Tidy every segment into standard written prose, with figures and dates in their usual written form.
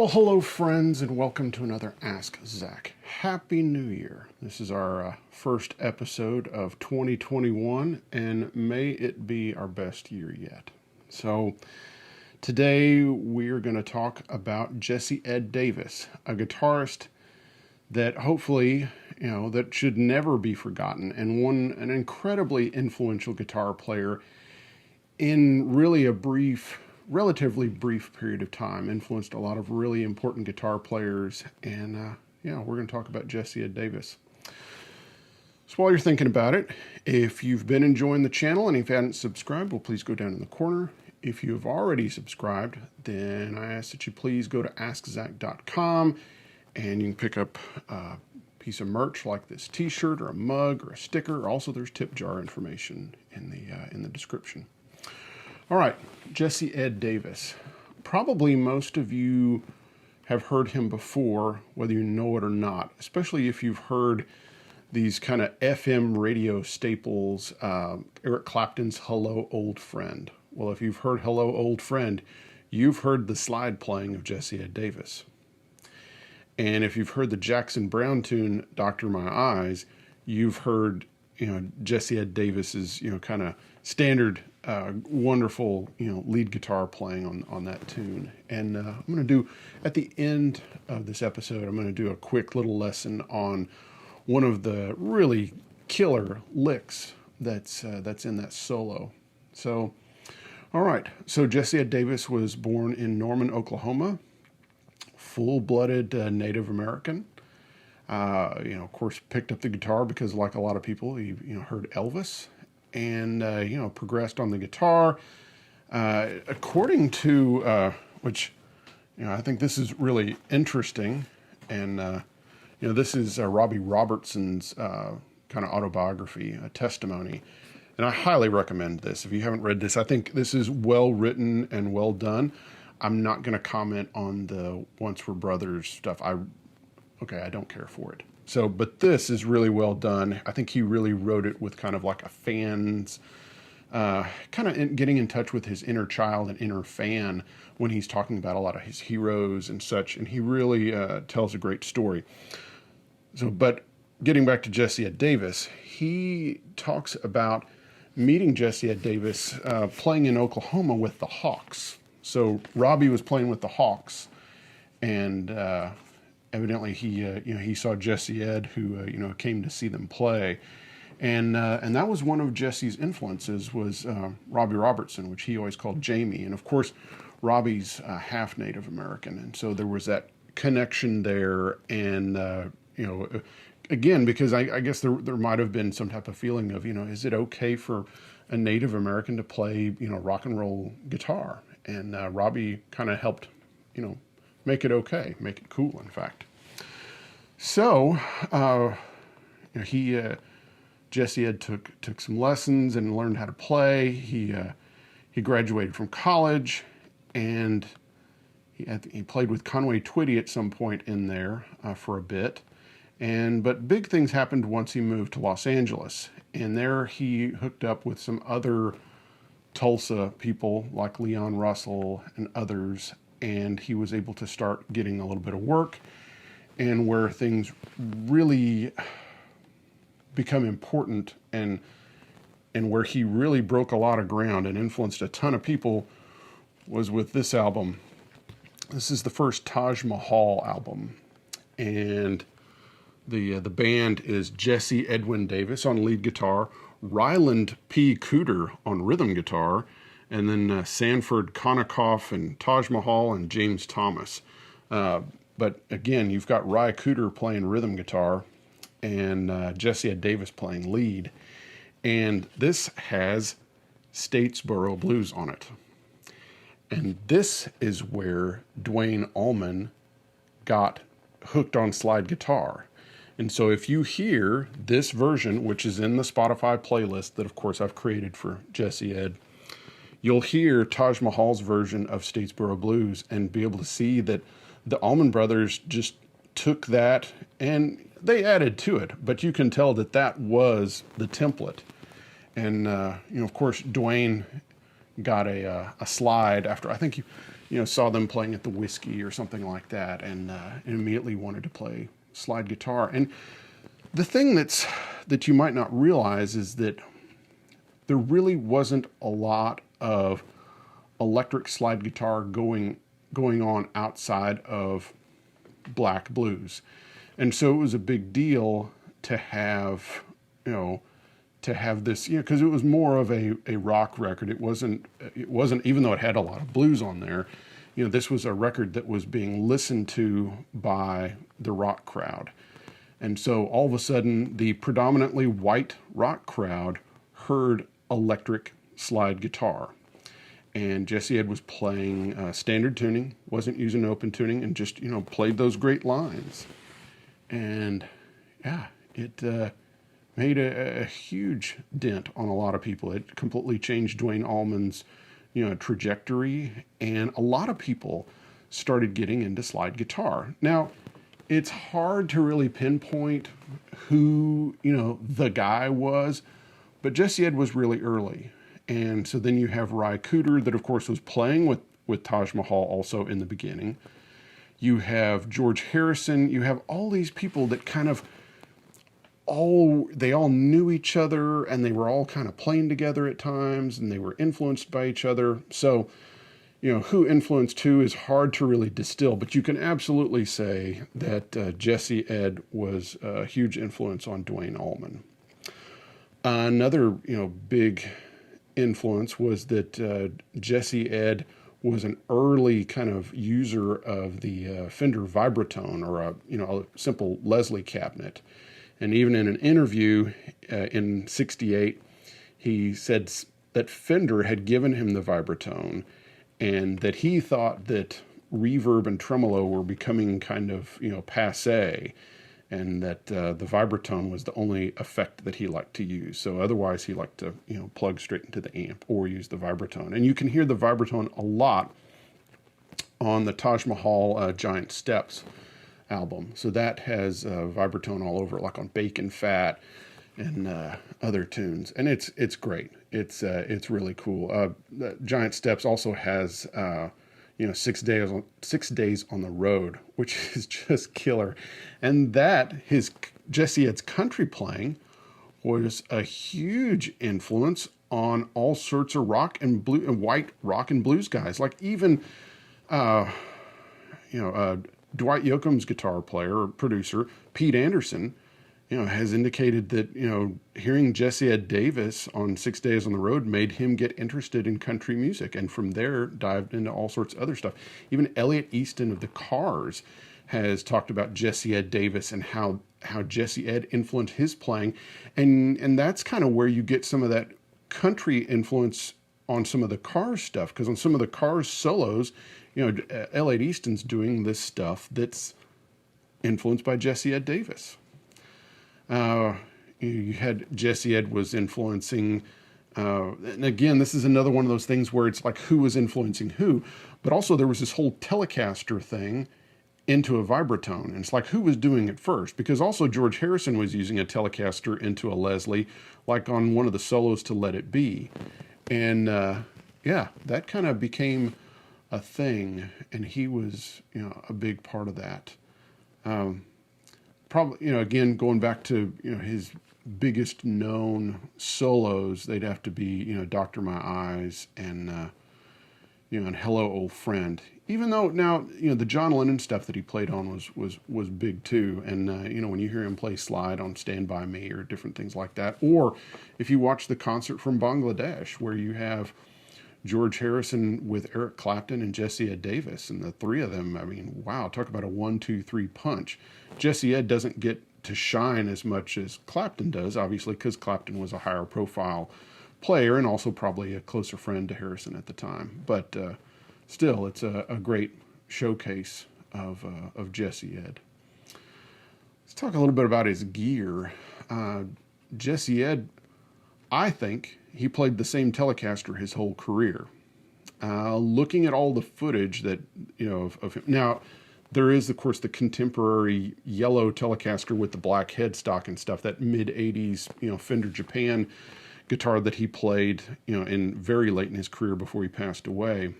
Well, hello friends, and welcome to another Ask Zach. Happy New Year. This is our first episode of 2021, and may it be our best year yet. So today we're going to talk about Jesse Ed Davis, a guitarist that hopefully, that should never be forgotten, and an incredibly influential guitar player in really relatively brief period of time, influenced a lot of really important guitar players, and we're going to talk about Jesse Ed Davis. So while you're thinking about it, if you've been enjoying the channel and if you haven't subscribed, well, please go down in the corner. If you have already subscribed, then I ask that you please go to askzach.com and you can pick up a piece of merch like this t-shirt or a mug or a sticker. Also, there's tip jar information in the description. All right, Jesse Ed Davis. Probably most of you have heard him before, whether you know it or not, especially if you've heard these kind of FM radio staples, Eric Clapton's Hello, Old Friend. Well, if you've heard Hello, Old Friend, you've heard the slide playing of Jesse Ed Davis. And if you've heard the Jackson Browne tune, Doctor My Eyes, you've heard, Jesse Ed Davis's, kind of standard wonderful, lead guitar playing on that tune. And I'm going to do, at the end of this episode, I'm going to do a quick little lesson on one of the really killer licks that's in that solo. So, all right. So Jesse Ed Davis was born in Norman, Oklahoma, full-blooded Native American. Of course, picked up the guitar because, like a lot of people, he heard Elvis. And, progressed on the guitar. According to, which, I think this is really interesting. And, this is Robbie Robertson's kind of autobiography, a testimony. And I highly recommend this. If you haven't read this, I think this is well written and well done. I'm not going to comment on the Once We're Brothers stuff. I don't care for it. So, but this is really well done. I think he really wrote it with kind of like a fan's, getting in touch with his inner child and inner fan when he's talking about a lot of his heroes and such. And he really tells a great story. So, but getting back to Jesse Ed Davis, he talks about meeting Jesse Ed Davis playing in Oklahoma with the Hawks. So Robbie was playing with the Hawks, and evidently he saw Jesse Ed, who came to see them play, and that was one of Jesse's influences was Robbie Robertson, which he always called Jamie, and of course Robbie's half Native American, and so there was that connection there, and again, because I guess there might have been some type of feeling of is it okay for a Native American to play rock and roll guitar, and Robbie kind of helped make it okay, make it cool, in fact. So, Jesse Ed took some lessons and learned how to play. He graduated from college, and he played with Conway Twitty at some point in there for a bit. But big things happened once he moved to Los Angeles, and there he hooked up with some other Tulsa people like Leon Russell and others, and he was able to start getting a little bit of work, and where things really become important and where he really broke a lot of ground and influenced a ton of people was with this album. This is the first Taj Mahal album, and the band is Jesse Edwin Davis on lead guitar, Ryland P. Cooter on rhythm guitar, and then Sanford Konikoff and Taj Mahal and James Thomas. But again, you've got Ry Cooter playing rhythm guitar and Jesse Ed Davis playing lead. And this has Statesboro Blues on it. And this is where Duane Allman got hooked on slide guitar. And so if you hear this version, which is in the Spotify playlist that, of course, I've created for Jesse Ed, you'll hear Taj Mahal's version of Statesboro Blues and be able to see that the Allman Brothers just took that and they added to it. But you can tell that that was the template. And, of course, Duane got a slide after, I think saw them playing at the Whiskey or something like that, and immediately wanted to play slide guitar. And the thing that you might not realize is that there really wasn't a lot of electric slide guitar going on outside of black blues. And so it was a big deal to have, this, because it was more of a rock record. It wasn't, even though it had a lot of blues on there, this was a record that was being listened to by the rock crowd. And so all of a sudden, the predominantly white rock crowd heard electric slide guitar. And Jesse Ed was playing standard tuning, wasn't using open tuning, and just, played those great lines. And yeah, it made a huge dent on a lot of people. It completely changed Duane Allman's, trajectory. And a lot of people started getting into slide guitar. Now, it's hard to really pinpoint who, the guy was, but Jesse Ed was really early. And so then you have Ry Cooder that, of course, was playing with Taj Mahal also in the beginning. You have George Harrison. You have all these people that kind of they all knew each other, and they were all kind of playing together at times, and they were influenced by each other. So, who influenced who is hard to really distill, but you can absolutely say that Jesse Ed was a huge influence on Duane Allman. Another, big influence was that Jesse Ed was an early kind of user of the Fender Vibratone, or a simple Leslie cabinet. And even in an interview in '68, he said that Fender had given him the Vibratone, and that he thought that reverb and tremolo were becoming kind of, passé, and that the Vibratone was the only effect that he liked to use. So otherwise he liked to, plug straight into the amp or use the Vibratone. And you can hear the Vibratone a lot on the Taj Mahal Giant Steps album. So that has Vibratone all over it, like on Bacon Fat and other tunes. And it's great. It's really cool. Giant Steps also has 6 days on the road, which is just killer. And that Jesse Ed's country playing was a huge influence on all sorts of rock and blue and white rock and blues guys. Like even Dwight Yoakam's guitar player or producer, Pete Anderson, has indicated that, hearing Jesse Ed Davis on 6 Days on the Road made him get interested in country music. And from there, dived into all sorts of other stuff. Even Elliot Easton of the Cars has talked about Jesse Ed Davis and how Jesse Ed influenced his playing. And that's kind of where you get some of that country influence on some of the Cars stuff. Because on some of the Cars solos, Elliot Easton's doing this stuff that's influenced by Jesse Ed Davis. You had Jesse Ed was influencing, and again, this is another one of those things where it's like who was influencing who, but also there was this whole Telecaster thing into a Vibratone, and it's like who was doing it first, because also George Harrison was using a Telecaster into a Leslie, like on one of the solos to Let It Be, and that kind of became a thing, and he was a big part of that. Probably, again, going back to, his biggest known solos, they'd have to be, Doctor My Eyes and, and Hello Old Friend. Even though now, the John Lennon stuff that he played on was big too. And, when you hear him play slide on Stand By Me or different things like that, or if you watch the concert from Bangladesh where you have George Harrison with Eric Clapton and Jesse Ed Davis, and the three of them, wow, talk about a 1-2-3 punch. Jesse Ed doesn't get to shine as much as Clapton does, obviously, because Clapton was a higher profile player and also probably a closer friend to Harrison at the time. But still, it's a great showcase of Jesse Ed. Let's talk a little bit about his gear. Jesse Ed, I think, he played the same Telecaster his whole career. Looking at all the footage that, of him. Now, there is, of course, the contemporary yellow Telecaster with the black headstock and stuff, that mid-'80s, Fender Japan guitar that he played, in very late in his career before he passed away.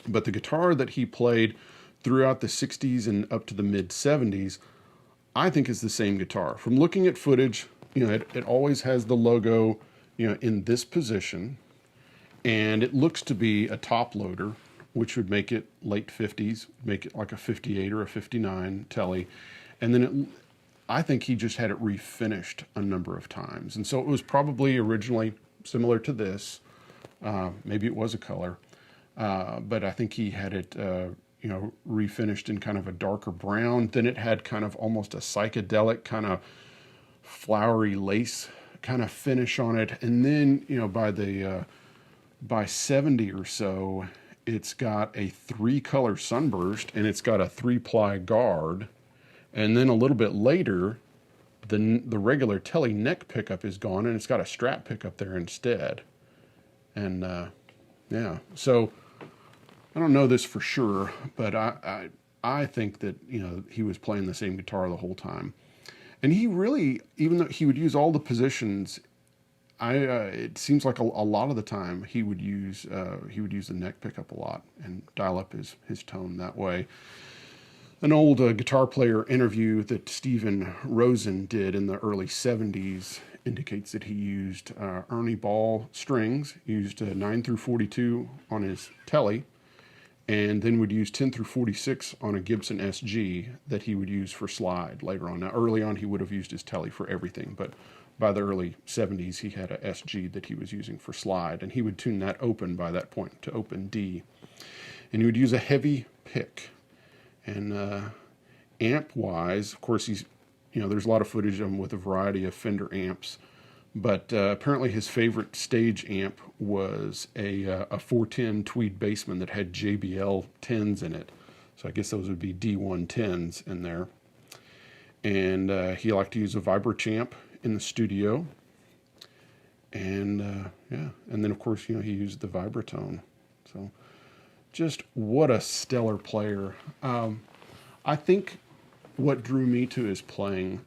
But the guitar that he played throughout the 60s and up to the mid 70s, I think is the same guitar. From looking at footage, it always has the logo, in this position, and it looks to be a top loader, which would make it late 50s, make it like a 58 or a 59 Tele. And then I think he just had it refinished a number of times. And so it was probably originally similar to this. Maybe it was a color. But I think he had it, refinished in kind of a darker brown. Then it had kind of almost a psychedelic kind of flowery lace kind of finish on it. And then, by 70 or so, it's got a 3-color sunburst, and it's got a 3-ply guard. And then a little bit later, the regular Tele neck pickup is gone, and it's got a strap pickup there instead. And so I don't know this for sure, but I think that he was playing the same guitar the whole time. And he really, even though he would use all the positions, it seems like a lot of the time he would use the neck pickup a lot and dial up his tone that way. An old guitar player interview that Stephen Rosen did in the early 70s indicates that he used Ernie Ball strings, used 9 through 42 on his Tele, and then would use 10 through 46 on a Gibson SG that he would use for slide later on. Now, early on, he would have used his Tele for everything, but by the early 70s, he had a SG that he was using for slide, and he would tune that open by that point to open D. And he would use a heavy pick. And amp-wise, of course, there's a lot of footage of him with a variety of Fender amps, but apparently his favorite stage amp was a 410 Tweed Bassman that had JBL 10s in it. So I guess those would be D110s in there. And he liked to use a Vibratone in the studio. And and then of course, he used the Vibratone. So just what a stellar player. I think what drew me to his playing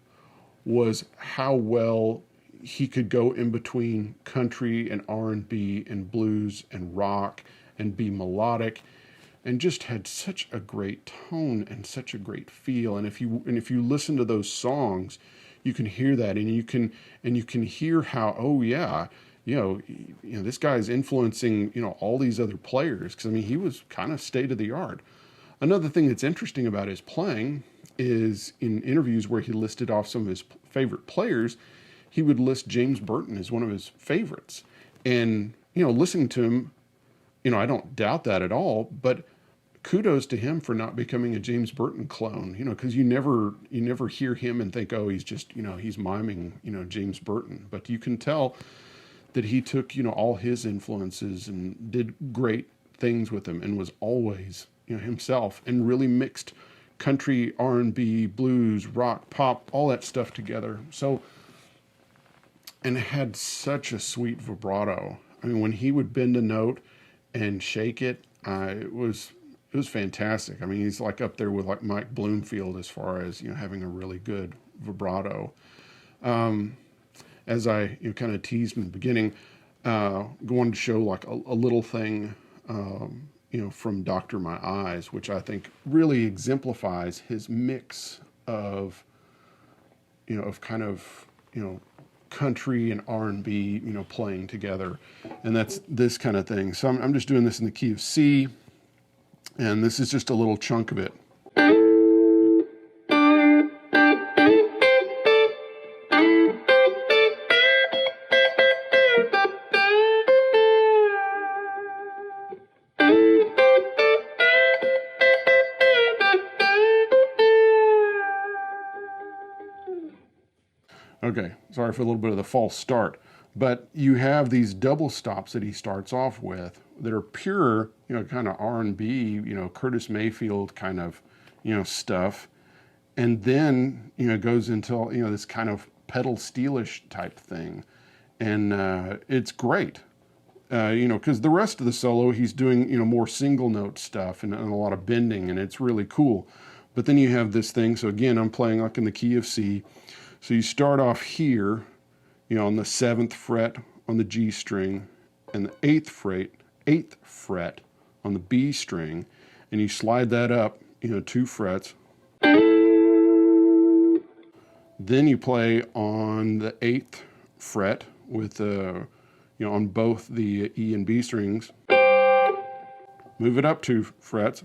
was how well he could go in between country and R&B and blues and rock and be melodic, and just had such a great tone and such a great feel. And if you listen to those songs, you can hear that, and you can hear how this guy's influencing all these other players, because he was kind of state of the art. Another thing that's interesting about his playing is in interviews where he listed off some of his favorite players, he would list James Burton as one of his favorites. And listening to him, I don't doubt that at all, but kudos to him for not becoming a James Burton clone, because you never hear him and think, oh, he's just, he's miming, James Burton. But you can tell that he took, all his influences and did great things with them, and was always, himself, and really mixed country, R&B, blues, rock, pop, all that stuff together. So, and it had such a sweet vibrato. When he would bend a note and shake it, it was fantastic. He's like up there with like Mike Bloomfield as far as, having a really good vibrato. As I kind of teased in the beginning, going to show like a little thing, from Dr. My Eyes, which I think really exemplifies his mix of, kind of, country and R&B, playing together. And that's this kind of thing. So I'm just doing this in the key of C, and this is just a little chunk of it. Okay, sorry for a little bit of the false start, but you have these double stops that he starts off with that are pure, kind of R&B, Curtis Mayfield kind of, stuff, and then, goes into, this kind of pedal steelish type thing, and it's great, because the rest of the solo he's doing, more single note stuff and a lot of bending, and it's really cool. But then you have this thing. So again, I'm playing like in the key of C. So you start off here, on the 7th fret on the G string, and the 8th fret on the B string, and you slide that up, 2 frets. Then you play on the 8th fret with on both the E and B strings. Move it up 2 frets.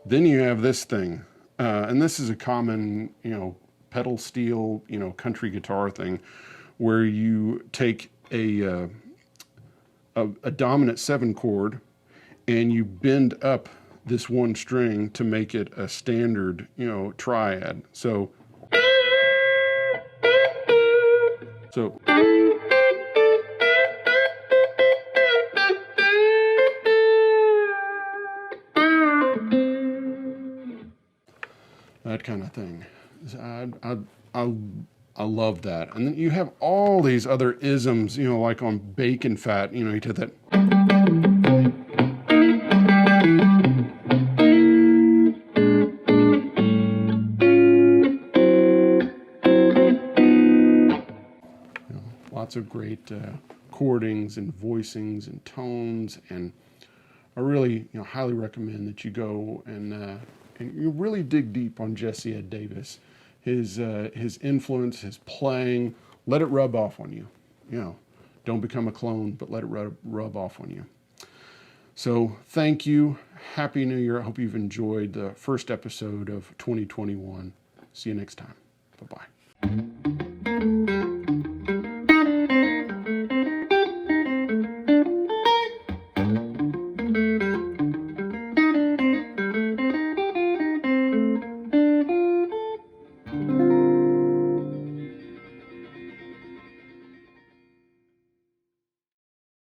Then you have this thing, and this is a common, pedal steel, country guitar thing, where you take a dominant 7 chord and you bend up this one string to make it a standard, triad. So that kind of thing. I love that. And then you have all these other isms, like on Bacon Fat, you did that. Lots of great chordings and voicings and tones, and I really highly recommend that you go and you really dig deep on Jesse Ed Davis, his influence, his playing. Let it rub off on you. Don't become a clone, but let it rub off on you. So thank you. Happy New Year. I hope you've enjoyed the first episode of 2021. See you next time. Bye-bye.